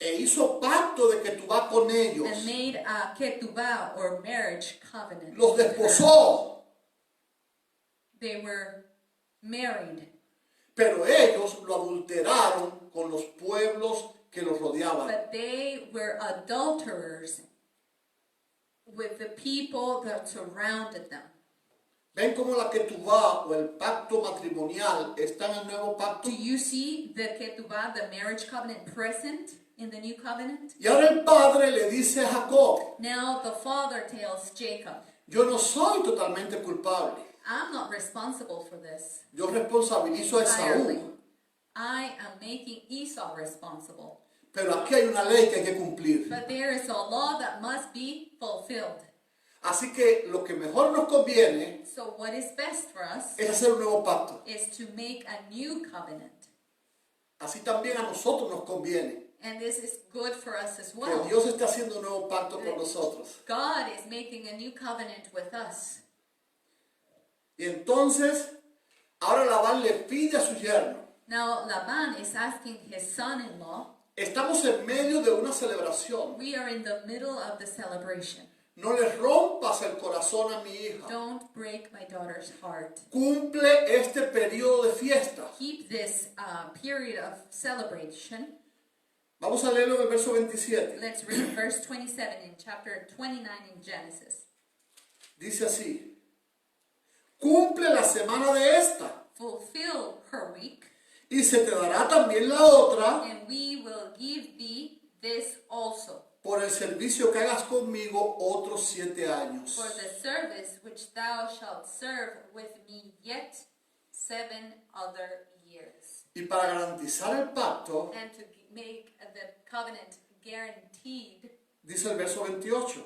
e hizo pacto de que tú vas con ellos, and made a ketubah or marriage covenant. los with her. desposó, They were married, pero ellos lo adulteraron con los pueblos que los rodeaban. but they were adulterers with the people that surrounded them. ¿Ven cómo la ketubá o el pacto matrimonial está en el nuevo pacto? Do you see the ketubah, the marriage covenant, present in the new covenant? Y ahora el padre le dice a Jacob, Now the father tells Jacob, yo no soy totalmente culpable. I'm not responsible for this Yo responsabilizo a entirely. Esaú, I am making Esau responsible. pero aquí hay una ley que hay que cumplir. But there is a law that must be fulfilled. Así que lo que mejor nos conviene So what is best for us es hacer un nuevo pacto. is to make a new covenant. Así también a nosotros nos conviene And this is good for us as que well. Dios esté haciendo un nuevo pacto con nosotros. God is making a new covenant with us. Y entonces, ahora Labán le pide a su yerno. Now Laban is asking his son-in-law, Estamos en medio de una celebración. we are in the middle of the celebration. No le rompas el corazón a mi hija. Don't break my daughter's heart. Cumple este periodo de fiesta. Keep this period of celebration. Vamos a leerlo en el verso 27. Let's read verse 27 in chapter 29 in Genesis. Dice así. Cumple la semana de esta Fulfill her week, y se te dará también la otra and we will give thee this also, por el servicio que hagas conmigo otros 7 años. for the service which thou shalt serve with me yet 7 other years. Y para garantizar el pacto, And to make the covenant guaranteed, dice el verso 28.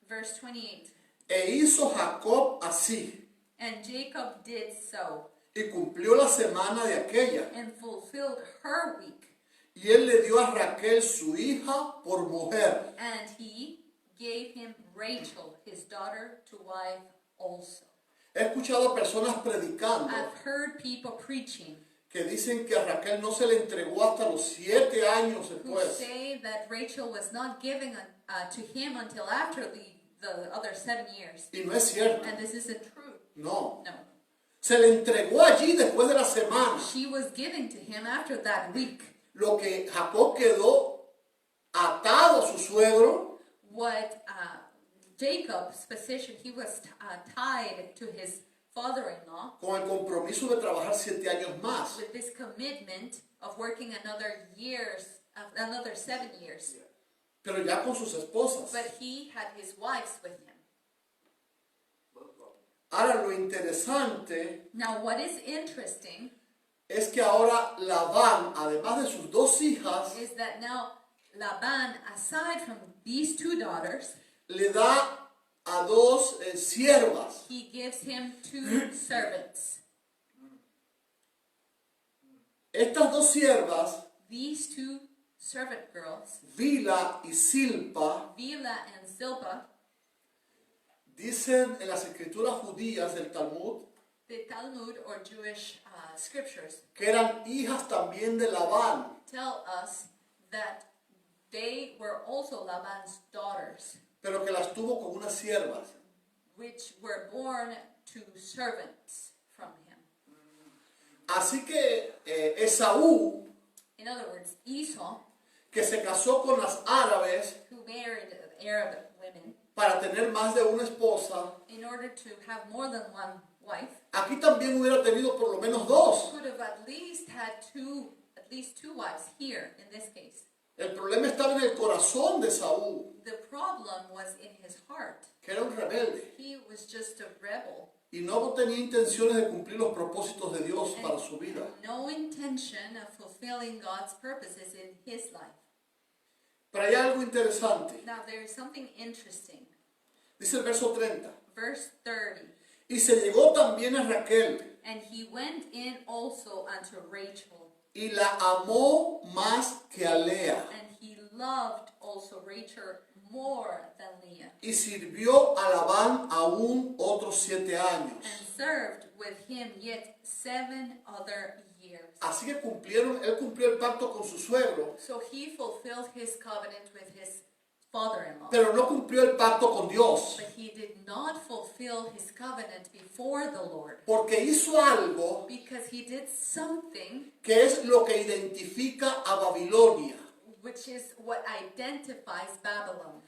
verse 28, E hizo Jacob así, and Jacob did so, y cumplió la semana de aquella. and fulfilled her week, Y él le dio a Raquel su hija por mujer. and he gave him Rachel, his daughter, to wife also. He escuchado a personas predicando I've heard people preaching que dicen que a Raquel no se le entregó hasta los 7 años who después. say that Rachel was not given to him until after the other 7 years. Y no es cierto. And this isn't true. No. No. Se le entregó allí después de la semana. She was given to him after that week. Lo que Jacob quedó atado a su suegro, What Jacob's position, he was tied to his father-in-law con el compromiso de trabajar 7 años más. with this commitment of working another 7 years. Pero ya con sus esposas. But he had his wives with him. Ahora lo interesante Now what is interesting es que ahora Labán, además de sus 2 hijas, is that now Laban, aside from these 2 daughters, le da a 2 siervas. he gives him 2 servants. Estas 2 siervas, These 2 servant girls, Bila y Silpa, Bila and Zilpah, dicen en las escrituras judías del Talmud the Talmud or Jewish scriptures que eran hijas también de Labán. tell us that they were also Laban's daughters, Pero que las tuvo con unas siervas. which were born to servants from him. Así que Esaú, In other words, Esau, que se casó con las árabes who married Arab women para tener más de una esposa, in order to have more than one wife, aquí también hubiera tenido por lo menos dos. could have at least two wives here in this case. El problema estaba en el corazón de Saúl, The problem was in his heart. que era un rebelde He was just a rebel. y no tenía intenciones de cumplir los propósitos de Dios para su vida. No intention of fulfilling God's purposes in his life. Pero hay algo interesante. Now there is something interesting. Dice el verso 30. Verse 30. Y se llegó también a Raquel And he went in also unto Rachel, y la amó más que a Lea and he loved also Rachel more than Leah, y sirvió a Labán aún otros 7 años. and served with him yet 7 other years. Así que él cumplió el pacto con su suegro, So he fulfilled his covenant with his father-in-law. pero no cumplió el pacto con Dios, But he did not fulfill his covenant before the Lord, porque hizo algo because he did something que es lo que identifica a Babilonia. which is what identifies Babylon.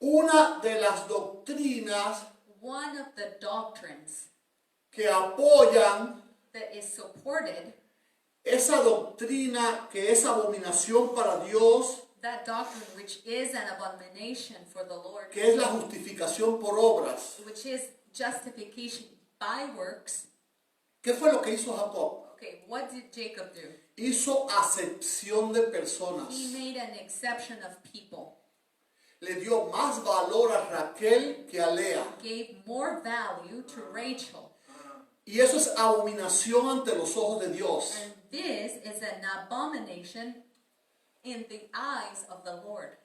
Una de las doctrinas One of the doctrines que apoyan that is supported, esa doctrina que es abominación para Dios, that doctrine which is an abomination for the Lord, que es la justificación por obras. which is justification by works. ¿Qué fue lo que hizo Jacob? Okay, what did Jacob do? Hizo acepción de personas. He made an exception of people, Le dio más valor a Raquel que a Lea. gave more value to Rachel. Y eso es abominación ante los ojos de Dios. And this is an abomination in the eyes of the Lord.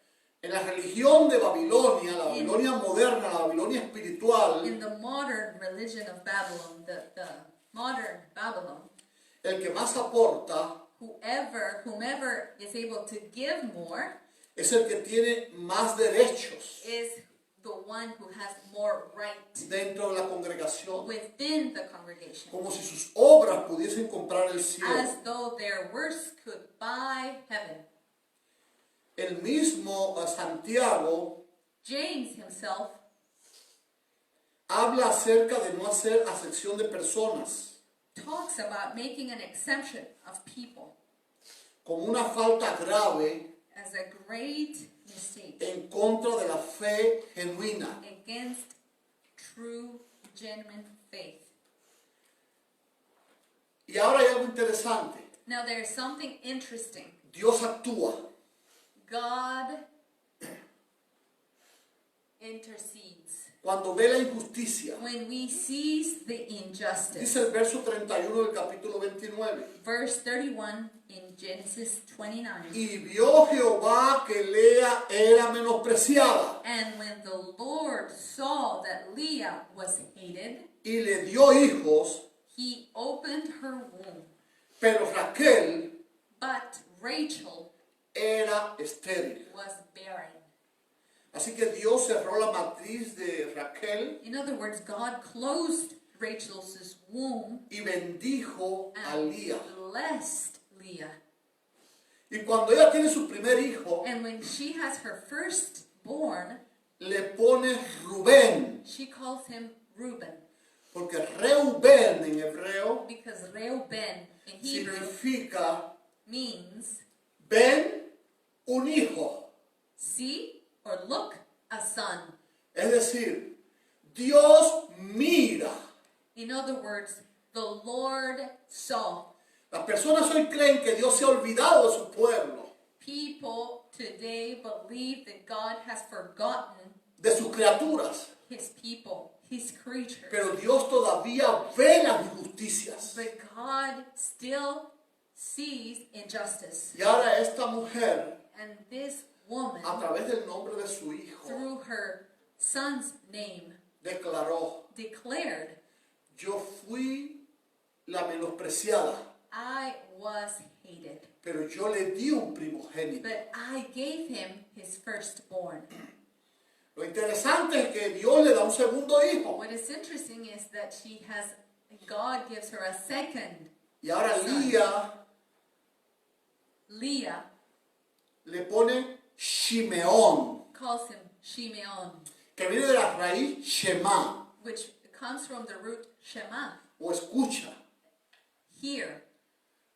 En la religión de Babilonia, la Babilonia moderna, la Babilonia espiritual, In the modern religion of Babylon, the modern Babylon, el que más aporta whomever is able to give more es el que tiene más derechos is the one who has more right dentro de la congregación. within the congregation, Como si sus obras pudiesen comprar el cielo. as though their works could buy heaven. El mismo Santiago James himself habla acerca de no hacer acepción de personas talks about making an exception of people como una falta grave as a great mistake en contra de la fe genuina. against true, genuine faith. Y ahora hay algo interesante. Now there is something interesting. Dios actúa. God intercedes. Cuando ve la injusticia, When we seize the injustice. dice el verso 31 del capítulo 29. Verse 31 in Genesis 29. Y vio Jehová que Lea era menospreciada And when the Lord saw that Leah was hated, y le dio hijos, he opened her womb. pero Raquel But Rachel era estéril. was barren. Así que Dios cerró la matriz de Raquel In other words, God closed Rachel's womb y bendijo a and Lía. blessed Leah. Y cuando ella tiene su primer hijo, And when she has her firstborn, le pone Rubén, she calls him Reuben, porque Reubén en hebreo because Reuben in Hebrew significa means ven un hijo. see or look a son. Es decir, Dios mira. In other words, the Lord saw. Las personas hoy creen que Dios se ha olvidado de su pueblo, People today believe that God has forgotten de sus criaturas, his people, his creatures. pero Dios todavía ve las injusticias. But God still sees injustice. Y ahora esta mujer, And this woman, a través del nombre de su hijo, through her son's name, declaró: declared, yo fui la menospreciada, I was hated, pero yo le di un primogénito. but I gave him his firstborn. Lo interesante es que Dios le da un segundo hijo. What is interesting is that God gives her a second. Y ahora Son. Leah le pone Shimeón, calls him Shimeon, que viene de la raíz Shema, which comes from the root Shema, o escucha. hear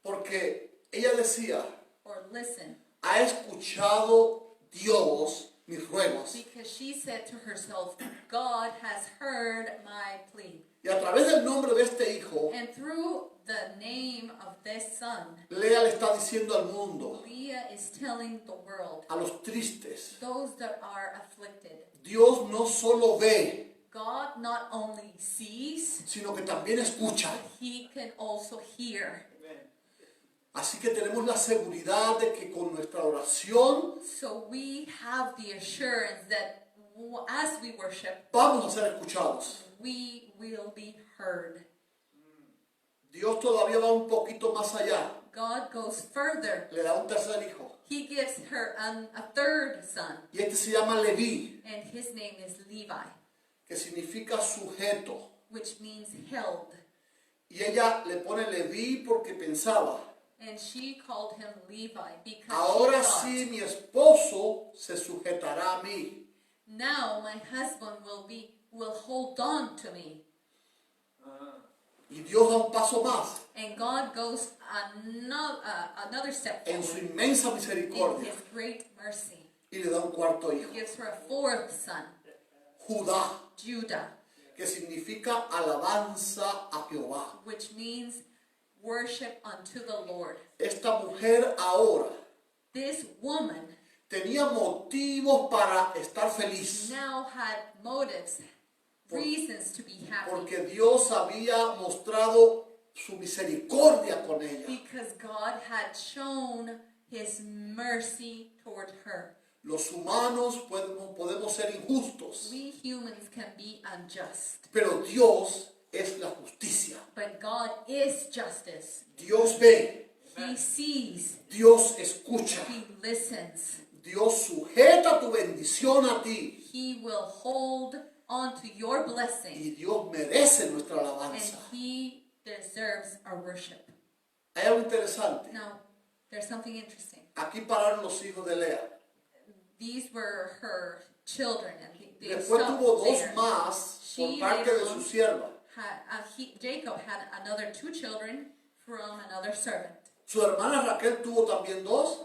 Porque ella decía, or listen. ha escuchado Dios mis ruegos. Because she said to herself, God has heard my plea. Y a través del nombre de este hijo, And through the name of this son, Lea le está diciendo al mundo, Leah is telling the world, a los tristes, those that are afflicted, Dios no solo ve, God not only sees, sino que también escucha. he can also hear. Amen. Así que tenemos la seguridad de que con nuestra oración So we have the assurance that as we worship, vamos a ser escuchados. we will be heard. Dios todavía va un poquito más allá. God goes further. Le da un tercer hijo. He gives her a third son, Y este se llama Leví, and his name is Levi, que significa sujeto. which means held. Y ella le pone Leví porque pensaba, And she called him Levi because ahora she thought, sí mi esposo se sujetará a mí. now my husband will hold on to me. Y Dios da un paso más And God goes another step en su forward inmensa in misericordia his great mercy. y le da un cuarto hijo, He gives her a fourth son, Judá, Judah, que significa alabanza a Jehová. which means worship unto the Lord. Esta mujer ahora This woman tenía motivos para estar feliz, now had motives, reasons to be happy, porque Dios había mostrado su misericordia con ella. because God had shown his mercy toward her. Los humanos podemos ser injustos, We humans can be unjust, pero Dios es la justicia. but God is justice. Dios ve, He sees, Dios escucha, he listens, Dios sujeta tu bendición a ti he will hold on to your blessing, y Dios merece nuestra and alabanza. he deserves our worship. Hay algo interesante. Now, there's something interesting. Aquí pararon los hijos de Lea. These were her children, and they Después stopped tuvo dos there. más por She parte de later su on sierva. Jacob had another 2 children from another servant. Su hermana Raquel tuvo también dos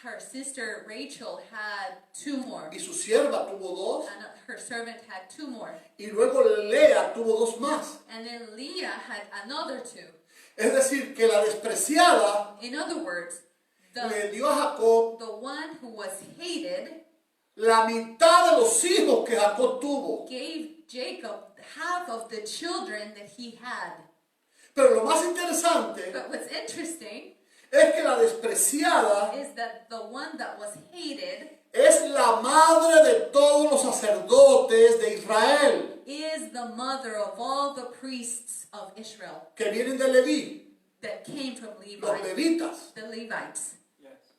Her sister Rachel had 2 more, y su sierva tuvo dos and her servant had 2 more. y luego Lea tuvo dos más. And then Leah had another 2. Es decir, que la despreciada In other words, le dio a Jacob the one who was hated la mitad de los hijos que Jacob tuvo. gave Jacob half of the children that he had. Pero lo más interesante But what's interesting es que la despreciada is that the one that was hated es la madre de todos los sacerdotes de Israel is the mother of all the priests of Israel que vienen de Leví, that came from los Levi, levitas. the Levites. Yes.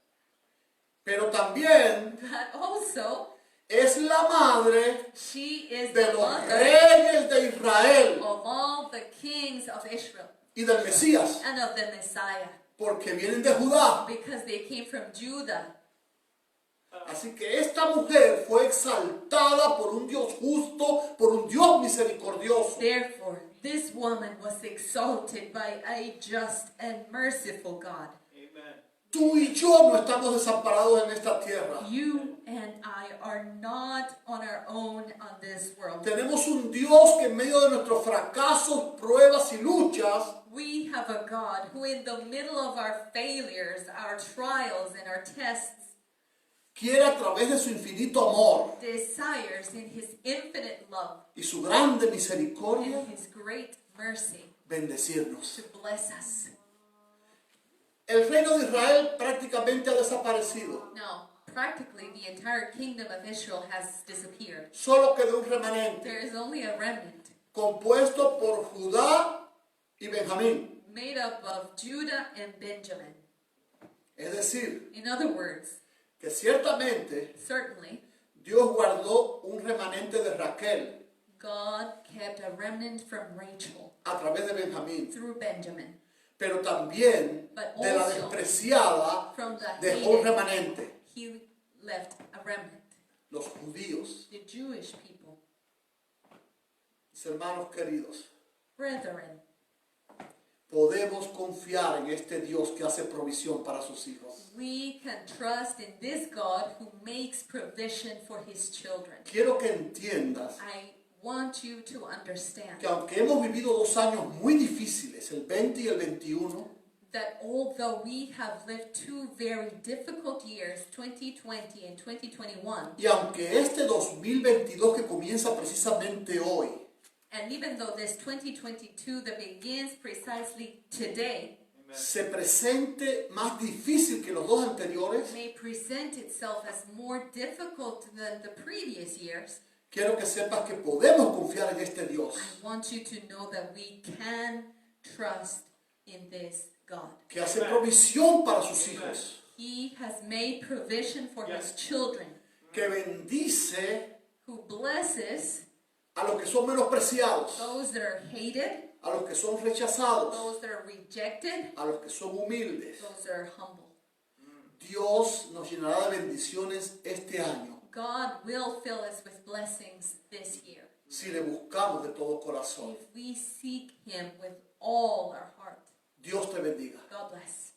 Pero también But also, es la madre she is de the los mother reyes de Israel of all the kings of Israel y del Mesías, and of the Messiah, porque vienen de Judá. because they came from Judah. Así que esta mujer fue exaltada por un Dios justo, por un Dios misericordioso. Therefore, this woman was exalted by a just and merciful God. Amen. Tú y yo no estamos desamparados en esta tierra. You and I are not on our own on this world. Tenemos un Dios que en medio de nuestros fracasos, pruebas y luchas, We have a God who, in the middle of our failures, our trials, and our tests, quiere a través de su infinito amor desires in his infinite love y su grande misericordia and his great mercy bendecirnos. to bless us. El reino de Israel prácticamente ha desaparecido. Now, practically the entire kingdom of Israel has disappeared. Solo quedó un remanente There is only a remnant compuesto por Judá y Benjamín. made up of Judah and Benjamin. Es decir, In other words, que ciertamente certainly, Dios guardó un remanente de Raquel God kept a remnant from Rachel a través de Benjamín, through Benjamin. pero también But de la also despreciada from the dejó un hated, remanente, he left a remnant, los judíos. the Jewish people. Mis hermanos queridos, Brethren, podemos confiar en este Dios que hace provisión para sus hijos. we can trust in this God who makes provision for his children. Quiero que entiendas I want you to understand que aunque hemos vivido 2 años muy difíciles, el 20 y el 21, that although we have lived 2 very difficult years, 2020 and 2021, y aunque este 2022 que comienza precisamente hoy, and even though this 2022 that begins precisely today se presente más difícil que los 2 anteriores, may present itself as more difficult than the previous years, quiero que sepas que podemos confiar en este Dios, I want you to know that we can trust in this God. que hace provisión para sus hijos, He has made provision for his children, que bendice who blesses a los que son menospreciados, those that are hated, a los que son rechazados, those that are rejected, a los que son humildes. those that are humble. Dios nos llenará de bendiciones este año God will fill us with blessings this year si le buscamos de todo corazón. if we seek him with all our heart. Dios te bendiga. God bless.